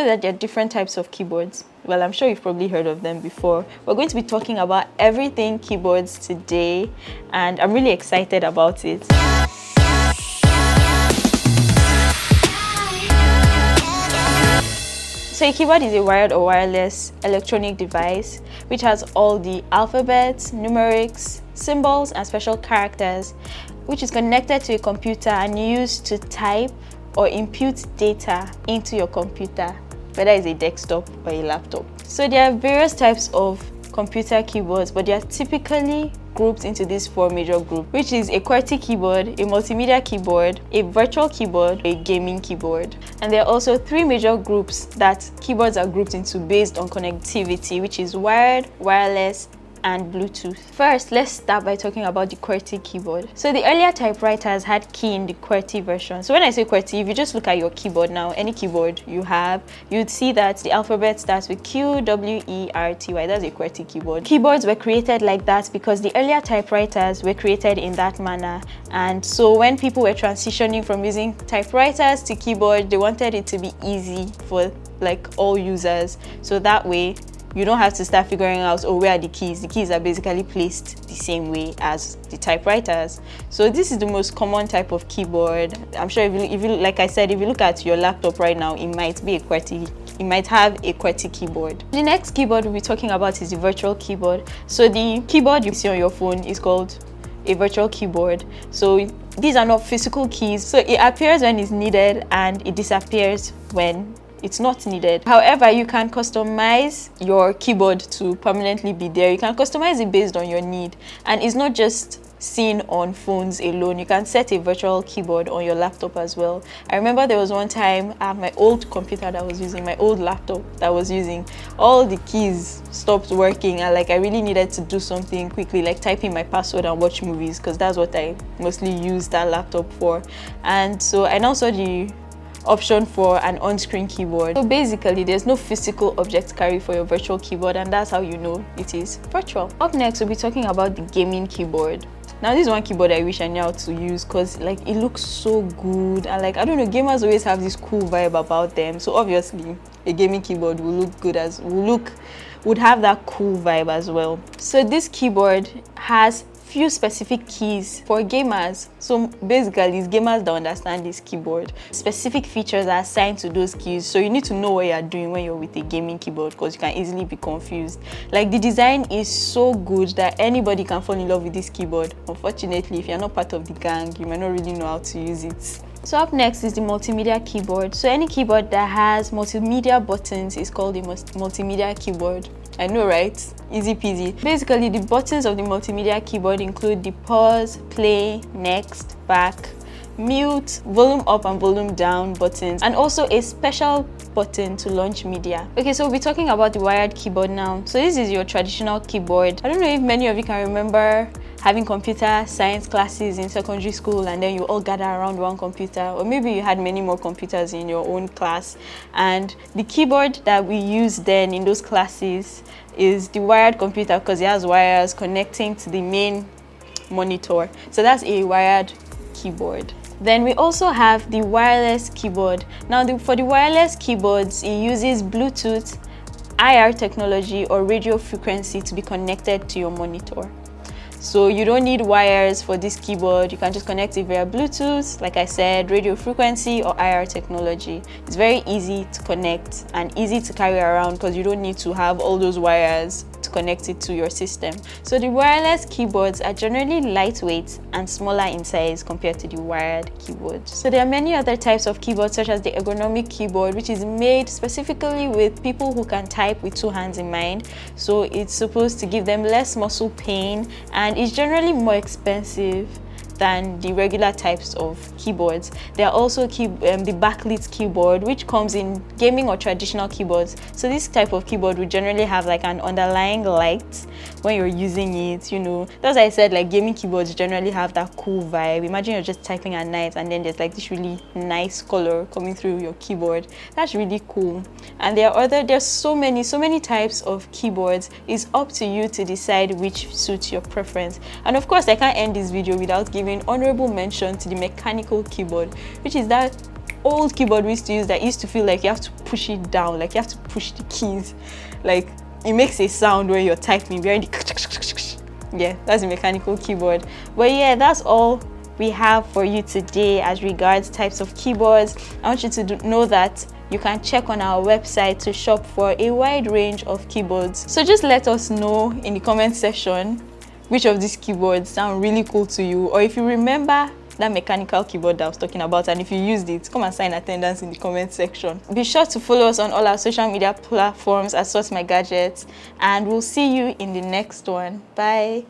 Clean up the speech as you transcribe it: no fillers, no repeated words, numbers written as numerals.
that there are different types of keyboards? Well, I'm sure you've probably heard of them before. We're going to be talking about everything keyboards today, and I'm really excited about it. So a keyboard is a wired or wireless electronic device which has all the alphabets, numerics, symbols, and special characters, which is connected to a computer and used to type or input data into your computer, whether it's a desktop or a laptop. So there are various types of computer keyboards, but they are typically grouped into these four major groups, which is a QWERTY keyboard, a multimedia keyboard, a virtual keyboard, a gaming keyboard. And there are also three major groups that keyboards are grouped into based on connectivity, which is wired, wireless, and Bluetooth. First, let's start by talking about the QWERTY keyboard. So the earlier typewriters had key in the QWERTY version. So when I say QWERTY, if you just look at your keyboard now, any keyboard you have, you'd see that the alphabet starts with Q, W, E, R, T, Y. That's a QWERTY keyboard. Keyboards were created like that because the earlier typewriters were created in that manner. And so when people were transitioning from using typewriters to keyboard, they wanted it to be easy for like all users. So that way, you don't have to start figuring out, oh, where are the keys? The keys are basically placed the same way as the typewriters. So this is the most common type of keyboard. I'm sure if you like I said, if you look at your laptop right now, it might be a QWERTY. It might have a QWERTY keyboard. The next keyboard we'll be talking about is the virtual keyboard. So the keyboard you see on your phone is called a virtual keyboard. So these are not physical keys. So it appears when it's needed and it disappears when it's not needed. However, you can customize your keyboard to permanently be there. You can customize it based on your need, and it's not just seen on phones alone. You can set a virtual keyboard on your laptop as well. I remember there was one time my old computer that I was using, my old laptop that I was using, all the keys stopped working, and like I really needed to do something quickly, like type in my password and watch movies, because that's what I mostly use that laptop for. And so I now saw the option for an on-screen keyboard. So basically, there's no physical object to carry for your virtual keyboard, and that's how you know it is virtual. Up next, we'll be talking about the gaming keyboard. Now, this is one keyboard I wish I knew how to use because like it looks so good, and like I don't know, gamers always have this cool vibe about them. So obviously, a gaming keyboard will look good would have that cool vibe as well. So this keyboard has few specific keys for gamers. So basically, it's gamers that understand this keyboard. Specific features are assigned to those keys, so you need to know what you're doing when you're with a gaming keyboard, because you can easily be confused. Like, the design is so good that anybody can fall in love with this keyboard. Unfortunately, if you're not part of the gang, you might not really know how to use it. So up next is the multimedia keyboard. So any keyboard that has multimedia buttons is called a multimedia keyboard. I know, right? Easy peasy. Basically, the buttons of the multimedia keyboard include the pause, play, next, back, mute, volume up and volume down buttons, and also a special button to launch media. Okay, so we'll be talking about the wired keyboard now. So this is your traditional keyboard. I don't know if many of you can remember having computer science classes in secondary school, and then you all gather around one computer, or maybe you had many more computers in your own class, and the keyboard that we use then in those classes is the wired computer, because it has wires connecting to the main monitor. So that's a wired keyboard. Then we also have the wireless keyboard. Now for the wireless keyboards, it uses Bluetooth, IR technology, or radio frequency to be connected to your monitor. So you don't need wires for this keyboard. You can just connect it via Bluetooth, like I said, radio frequency, or IR technology. It's very easy to connect and easy to carry around because you don't need to have all those wires to connect it to your system. So the wireless keyboards are generally lightweight and smaller in size compared to the wired keyboards. So there are many other types of keyboards, such as the ergonomic keyboard, which is made specifically with people who can type with two hands in mind. So it's supposed to give them less muscle pain, and it's generally more expensive than the regular types of keyboards. There are also the backlit keyboard, which comes in gaming or traditional keyboards. So this type of keyboard would generally have like an underlying light when you're using it, you know. That's why I said like gaming keyboards generally have that cool vibe. Imagine you're just typing at night and then there's like this really nice color coming through your keyboard. That's really cool. And there's so many types of keyboards. It's up to you to decide which suits your preference. And of course, I can't end this video without giving honorable mention to the mechanical keyboard, which is that old keyboard we used to use that used to feel like you have to push it down, like you have to push the keys, like it makes a sound when you're typing. Yeah, that's a mechanical keyboard. But yeah, that's all we have for you today as regards types of keyboards. I want you to know that you can check on our website to shop for a wide range of keyboards. So just let us know in the comment section which of these keyboards sound really cool to you, or if you remember that mechanical keyboard that I was talking about, and if you used it, come and sign attendance in the comment section. Be sure to follow us on all our social media platforms at Source My Gadgets, and we'll see you in the next one. Bye.